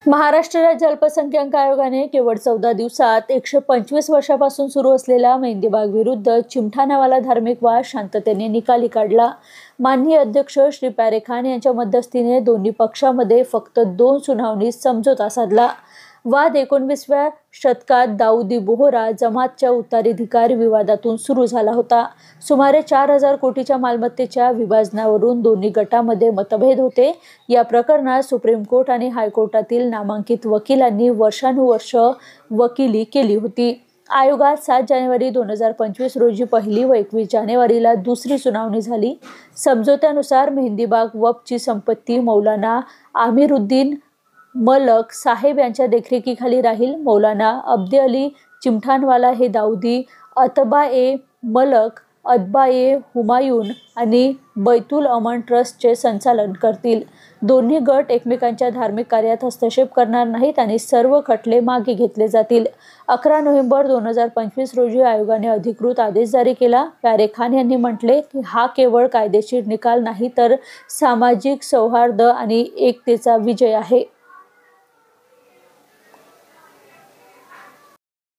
महाराष्ट्र राज्य अल्पसंख्याक आयोगाने केवळ 14 दिवसात 125 वर्षापासून सुरू असलेला मेहंदीबाग विरुद्ध चिमठा नावाला धार्मिक वाद शांततेने निकाली काढला। माननीय अध्यक्ष श्री प्यारे खान यांच्या मध्यस्थीने दोन्ही पक्षामध्ये फक्त 2 सुनावणीत समझोता साधला। वाद 19व्या शतकात दाऊदी बोहरा जमातच्या उत्तराधिकार विवादातून सुरू झाला होता। सुमारे 4000 कोटीच्या मालमत्तेच्या विभाजनावरून दोन्ही गटामध्ये मतभेद होते। या प्रकरणात सुप्रीम कोर्ट आणि हायकोर्टातील नामांकित वकिलांनी वर्षानुवर्ष वकिली केली होती। आयोगात 7 जानेवारी 2025 रोजी पहिली व 21 जानेवारीला दुसरी सुनावणी झाली। समझोत्यानुसार मेहंदीबाग वक्फची संपत्ती मौलाना आमिरुद्दीन मलक साहेब यांच्या देखरेखीखाली राहील। मौलाना अब्दे अली चिमठानवाला हे दाऊदी अतबा-ए मलक, अतबा-ए हुमायून आणि बैतुल अमन ट्रस्टचे संचालन करतील। दोन्ही गट एकमेकांच्या धार्मिक कार्यात हस्तक्षेप करणार नाहीत आणि सर्व खटले मागे घेतले जातील। 11 नोव्हेंबर 2025 रोजी आयोगाने अधिकृत आदेश जारी केला। प्यारे खान यांनी म्हटले की हा केवळ कायदेशीर निकाल नाही तर सामाजिक सौहार्द आणि एकतेचा विजय आहे।